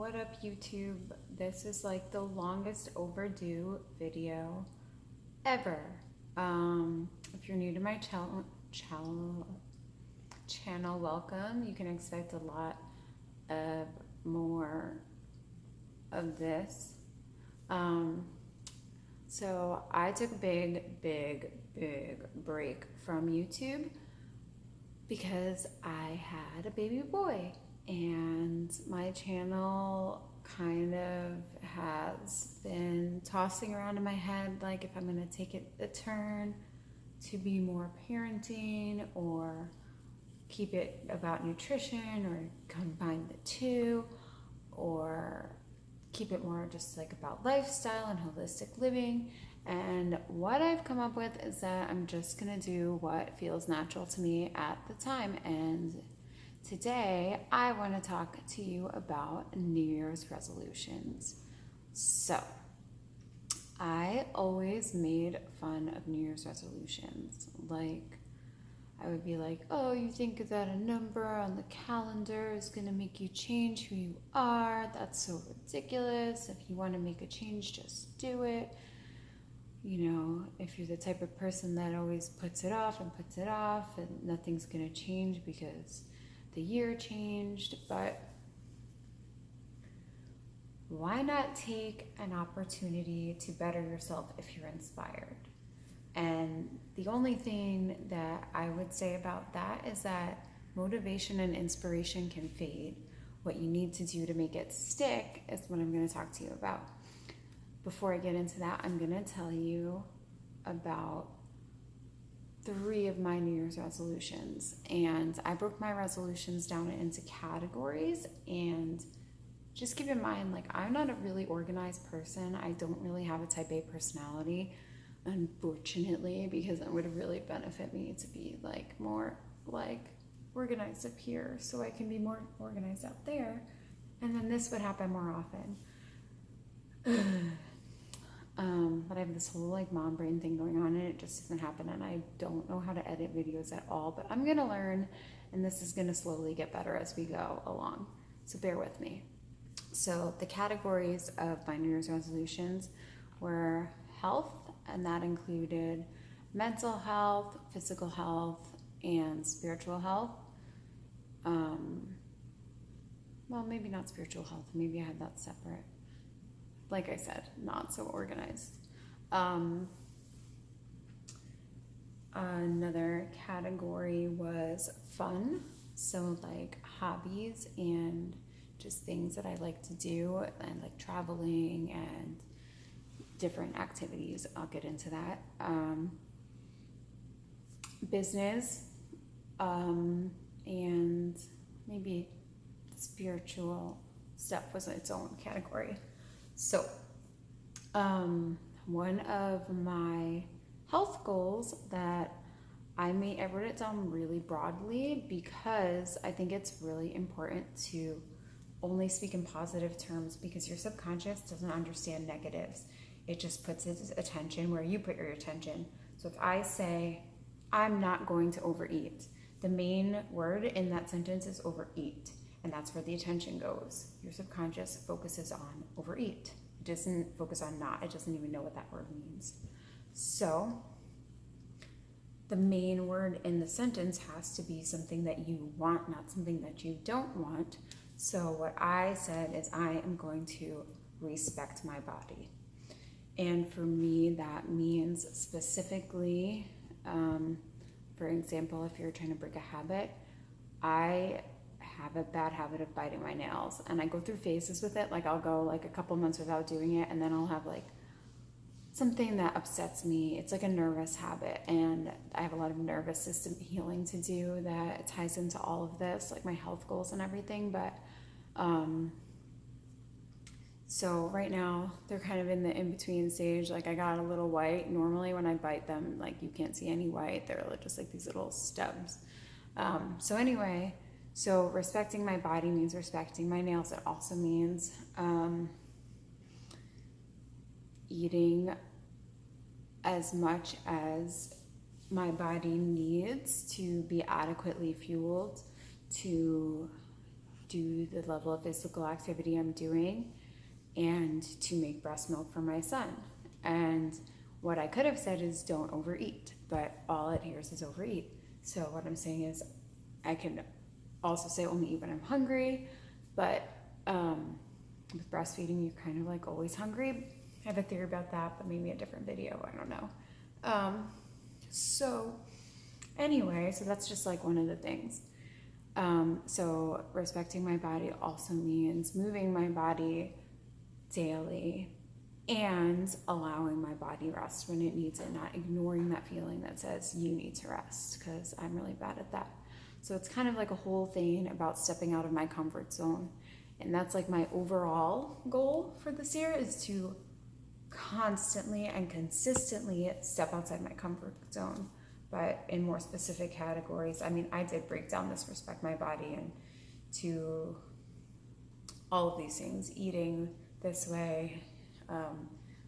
What up, YouTube? This is like the longest overdue video ever. If you're new to my channel, welcome. You can expect a lot of more of this. So I took a big break from YouTube because I had a baby boy, and my channel kind of has been tossing around in my head, like if I'm gonna take it a turn to be more parenting or keep it about nutrition or combine the two, or keep it more just like about lifestyle and holistic living. And what I've come up with is that I'm just gonna do what feels natural to me at the time. And today I want to talk to you about New Year's resolutions. So I always made fun of New Year's resolutions. Like, I would be like, oh, you think that a number on the calendar is going to make you change who you are? That's so ridiculous. If you want to make a change, just do it. You know, if you're the type of person that always puts it off and nothing's going to change because the year changed. But why not take an opportunity to better yourself if you're inspired? And the only thing that I would say about that is that motivation and inspiration can fade. What you need to do to make it stick is what I'm going to talk to you about. Before I get into that, I'm going to tell you about 3 of my New Year's resolutions. And I broke my resolutions down into categories. And just keep in mind, like, I'm not a really organized person. I don't really have a type A personality, unfortunately, because it would really benefit me to be like more like organized up here so I can be more organized out there, and then this would happen more often. But I have this whole like mom brain thing going on, and it just doesn't happen, and I don't know how to edit videos at all, but I'm gonna learn, and this is gonna slowly get better as we go along, so bear with me. So the categories of my New Year's resolutions were health, and that included mental health, physical health, and spiritual health. Well, maybe not spiritual health. Maybe I had that separate. Like I said, not so organized. Another category was fun. So like hobbies and just things that I like to do, and like traveling and different activities. I'll get into that. Business, and maybe spiritual stuff was its own category. So, one of my health goals that I wrote it down really broadly because I think it's really important to only speak in positive terms, because your subconscious doesn't understand negatives. It just puts its attention where you put your attention. So if I say, I'm not going to overeat, the main word in that sentence is overeat, and that's where the attention goes. Your subconscious focuses on overeat. It doesn't focus on not. It doesn't even know what that word means. So the main word in the sentence has to be something that you want, not something that you don't want. So what I said is, I am going to respect my body. And for me, that means specifically, for example, if you're trying to break a habit, I have a bad habit of biting my nails, and I go through phases with it. Like, I'll go like a couple months without doing it, and then I'll have like something that upsets me. It's like a nervous habit, and I have a lot of nervous system healing to do that ties into all of this, like my health goals and everything. But so right now they're kind of in the in-between stage. Like, I got a little white. Normally when I bite them, like, you can't see any white. They're just like these little stubs. So anyway, so respecting my body means respecting my nails. It also means eating as much as my body needs to be adequately fueled to do the level of physical activity I'm doing and to make breast milk for my son. And what I could have said is don't overeat, but all it hears is overeat. So what I'm saying is I can also say only eat when I'm hungry, but with breastfeeding, you're kind of like always hungry. I have a theory about that, but maybe a different video, I don't know. So anyway, so that's just like one of the things. So respecting my body also means moving my body daily and allowing my body rest when it needs it, not ignoring that feeling that says you need to rest, because I'm really bad at that. So it's kind of like a whole thing about stepping out of my comfort zone. And that's like my overall goal for this year, is to constantly and consistently step outside my comfort zone, but in more specific categories. I mean, I did break down this respect my body into all of these things: eating this way,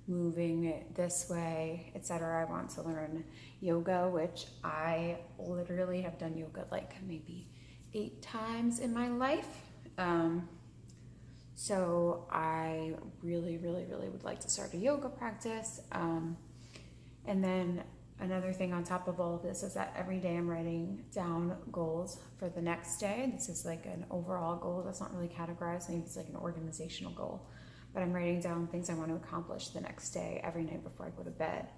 moving it this way, etc. I want to learn yoga, which I literally have done yoga like maybe 8 times in my life. So I really, really, really would like to start a yoga practice. And then another thing on top of all of this is that every day I'm writing down goals for the next day. This is like an overall goal that's not really categorized. Maybe it's like an organizational goal. But I'm writing down things I want to accomplish the next day every night before I go to bed.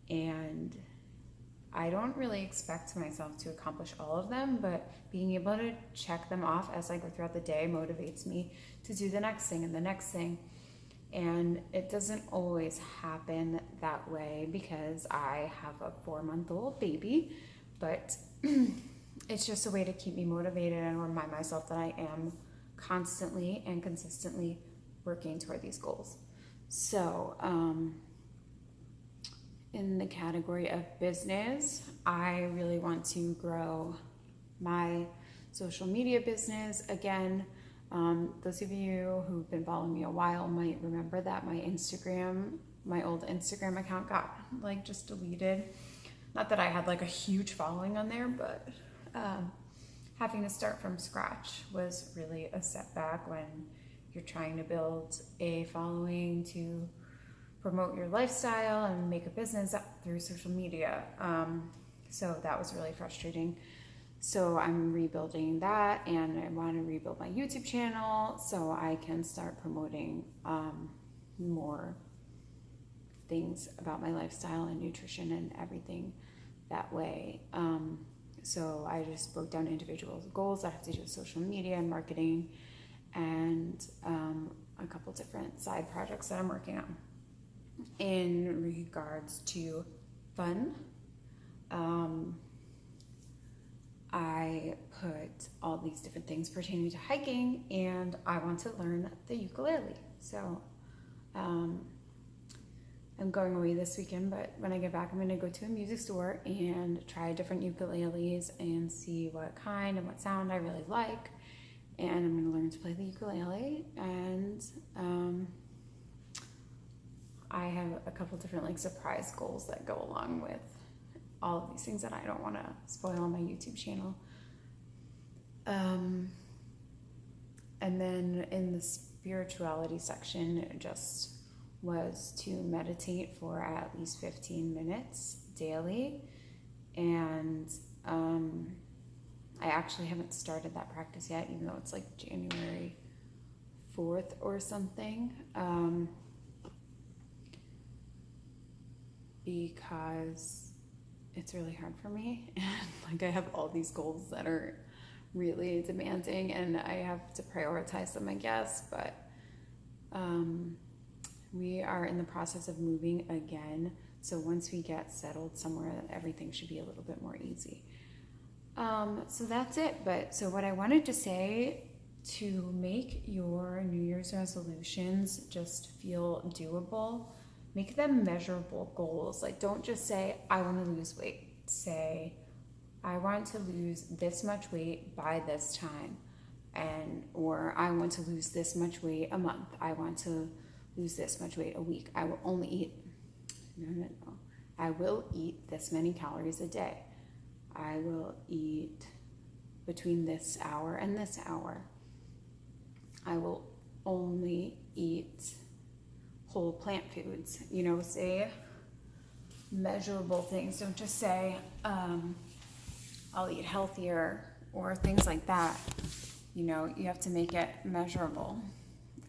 And I don't really expect myself to accomplish all of them, but being able to check them off as I go throughout the day motivates me to do the next thing and the next thing. And it doesn't always happen that way because I have a 4-month-old baby, but it's just a way to keep me motivated and remind myself that I am constantly and consistently working toward these goals. So, in the category of business, I really want to grow my social media business. Again, those of you who've been following me a while might remember that my old Instagram account got like just deleted. Not that I had like a huge following on there, but having to start from scratch was really a setback when you're trying to build a following to promote your lifestyle and make a business through social media. So that was really frustrating. So I'm rebuilding that, and I want to rebuild my YouTube channel so I can start promoting more things about my lifestyle and nutrition and everything that way. So I just broke down individual goals that have to do with social media and marketing, and a couple different side projects that I'm working on. In regards to fun, I put all these different things pertaining to hiking, and I want to learn the ukulele. So I'm going away this weekend, but when I get back, I'm going to go to a music store and try different ukuleles and see what kind and what sound I really like. And I'm going to learn to play the ukulele, and I have a couple different like surprise goals that go along with all of these things that I don't want to spoil on my YouTube channel. And then in the spirituality section, it just was to meditate for at least 15 minutes daily. And I actually haven't started that practice yet, even though it's like January 4th or something. Because it's really hard for me, and like I have all these goals that are really demanding, and I have to prioritize them, I guess. But we are in the process of moving again, so once we get settled somewhere, everything should be a little bit more easy. So that's it. But so what I wanted to say, to make your New Year's resolutions just feel doable, make them measurable goals. Like, don't just say, I want to lose weight. Say, I want to lose this much weight by this time. Or I want to lose this much weight a month. I want to lose this much weight a week. I will only eat, I will eat this many calories a day. I will eat between this hour and this hour. I will only eat whole plant foods. You know, say measurable things. Don't just say, I'll eat healthier or things like that. You know, you have to make it measurable.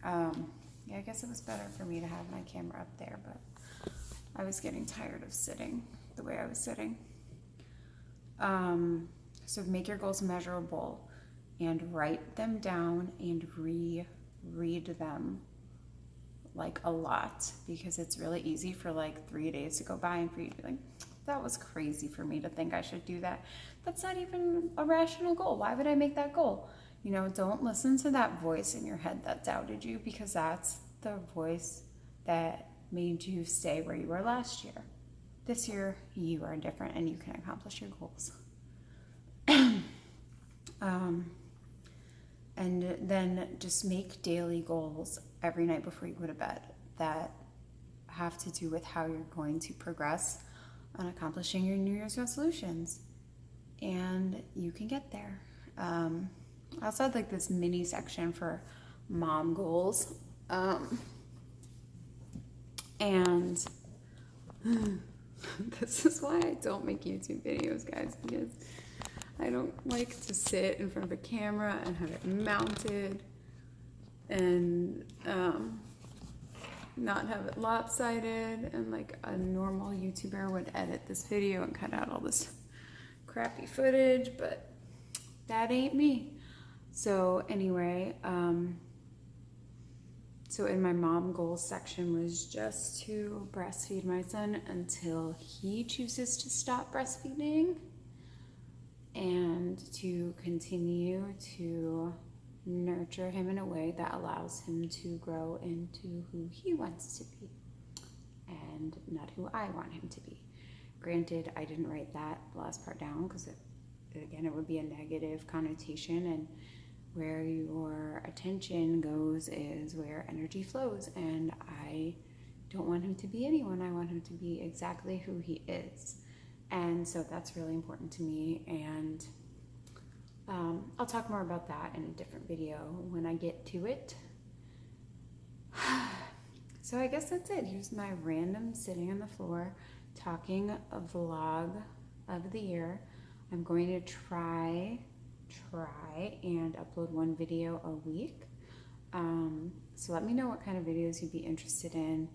Yeah, I guess it was better for me to have my camera up there, but I was getting tired of sitting the way I was sitting. So make your goals measurable and write them down and reread them like a lot, because it's really easy for like 3 days to go by and for you to be like, that was crazy for me to think I should do that. That's not even a rational goal. Why would I make that goal? You know, don't listen to that voice in your head that doubted you, because that's the voice that made you stay where you were last year. This year, you are different and you can accomplish your goals. And then just make daily goals every night before you go to bed that have to do with how you're going to progress on accomplishing your New Year's resolutions. And you can get there. I also had like this mini section for mom goals. And this is why I don't make YouTube videos, guys, because I don't like to sit in front of a camera and have it mounted and not have it lopsided, and like a normal YouTuber would edit this video and cut out all this crappy footage, but that ain't me. So anyway, so in my mom goals section was just to breastfeed my son until he chooses to stop breastfeeding, and to continue to nurture him in a way that allows him to grow into who he wants to be and not who I want him to be. Granted, I didn't write that last part down because again, it would be a negative connotation, and where your attention goes is where energy flows, and I don't want him to be anyone. I want him to be exactly who he is. And so that's really important to me, and I'll talk more about that in a different video when I get to it. So I guess that's it. Here's my random sitting on the floor talking a vlog of the year. I'm going to try and upload one video a week. So let me know what kind of videos you'd be interested in.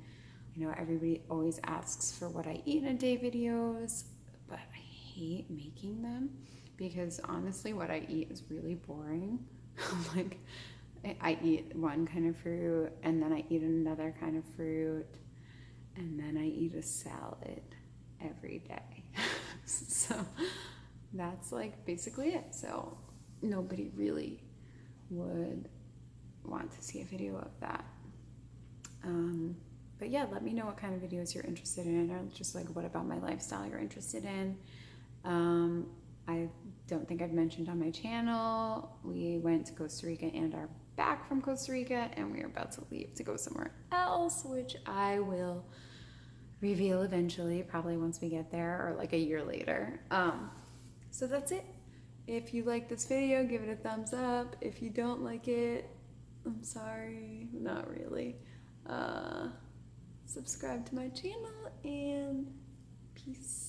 I know everybody always asks for what I eat in a day videos, but I hate making them because honestly what I eat is really boring. Like I eat one kind of fruit and then I eat another kind of fruit and then I eat a salad every day. So that's like basically it. So nobody really would want to see a video of that. But yeah, let me know what kind of videos you're interested in, or just like what about my lifestyle you're interested in. I don't think I've mentioned on my channel, we went to Costa Rica and are back from Costa Rica, and we are about to leave to go somewhere else, which I will reveal eventually, probably once we get there or like a year later. So that's it. If you like this video, give it a thumbs up. If you don't like it, I'm sorry, not really. Subscribe to my channel, and peace.